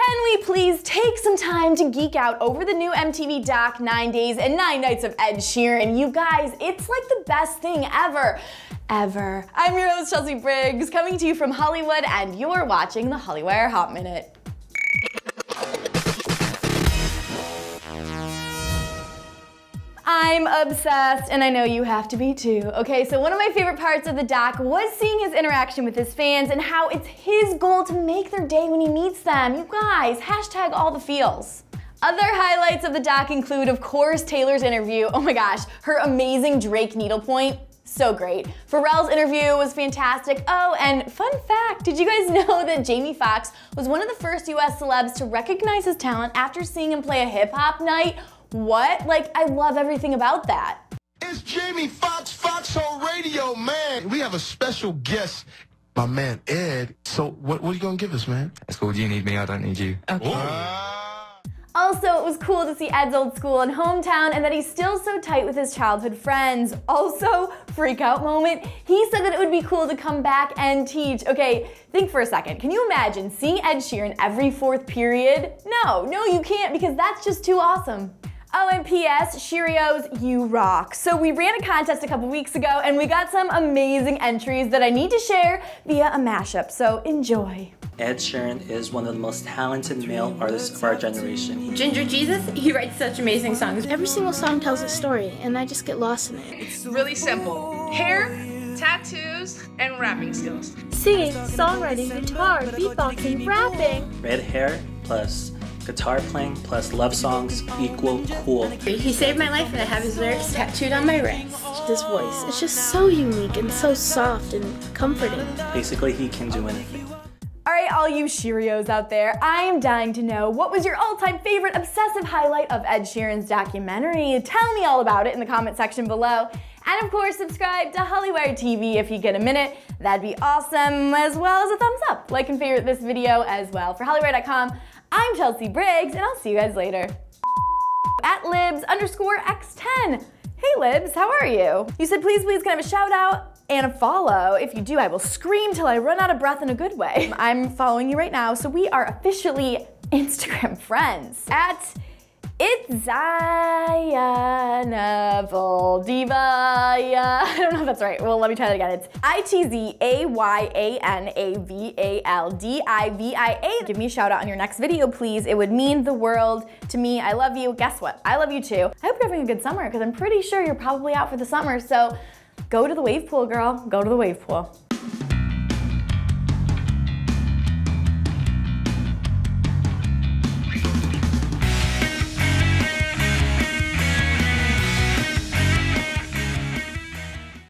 can we please take some time to geek out over the new MTV doc 9 Days and 9 Nights of Ed Sheeran? You guys, it's like the best thing ever. Ever. I'm your host, Chelsea Briggs, coming to you from Hollywood, and you're watching the Hollywire Hot Minute. I'm obsessed, and I know you have to be too. Okay, so one of my favorite parts of the doc was seeing his interaction with his fans and how it's his goal to make their day when he meets them. You guys, hashtag all the feels. Other highlights of the doc include, of course, Taylor's interview. Oh my gosh, her amazing Drake needlepoint. So great. Pharrell's interview was fantastic. Oh, and fun fact, did you guys know that Jamie Foxx was one of the first US celebs to recognize his talent after seeing him play a hip-hop night? What? Like, I love everything about that. It's Jamie Foxx, Foxhole Radio, man. We have a special guest, my man Ed. So what are you gonna give us, man? It's called You Need Me, I Don't Need You. Okay. Also, it was cool to see Ed's old school and hometown and that he's still so tight with his childhood friends. Also, freak out moment, he said that it would be cool to come back and teach. Okay, think for a second. Can you imagine seeing Ed Sheeran every fourth period? No, you can't, because that's just too awesome. Oh, and P.S. Cheerios, you rock. So we ran a contest a couple weeks ago and we got some amazing entries that I need to share via a mashup, so enjoy. Ed Sheeran is one of the most talented male artists of our generation. Ginger Jesus, he writes such amazing songs. Every single song tells a story, and I just get lost in it. It's really simple. Hair, tattoos, and rapping skills. Singing, songwriting, guitar, beatboxing, rapping. Red hair plus guitar playing plus love songs equal cool. He saved my life and I have his lyrics tattooed on my wrist. His voice, it's just so unique and so soft and comforting. Basically, he can do anything. All right, all you Cheerios out there, I am dying to know, what was your all-time favorite obsessive highlight of Ed Sheeran's documentary? Tell me all about it in the comment section below. And of course, subscribe to Hollywire TV if you get a minute. That'd be awesome, as well as a thumbs up. Like and favorite this video as well. For Hollywire.com, I'm Chelsea Briggs, and I'll see you guys later. At Libs_X10. Hey Libs, how are you? You said please can I have a shout out and a follow. If you do, I will scream till I run out of breath in a good way. I'm following you right now, so we are officially Instagram friends. At It's Zayana Voldiva. I don't know if that's right. Well, let me try that again. It's ITZAYANAVALDIVIA. Give me a shout out on your next video, please. It would mean the world to me. I love you. Guess what? I love you too. I hope you're having a good summer, because I'm pretty sure you're probably out for the summer. So go to the wave pool, girl. Go to the wave pool.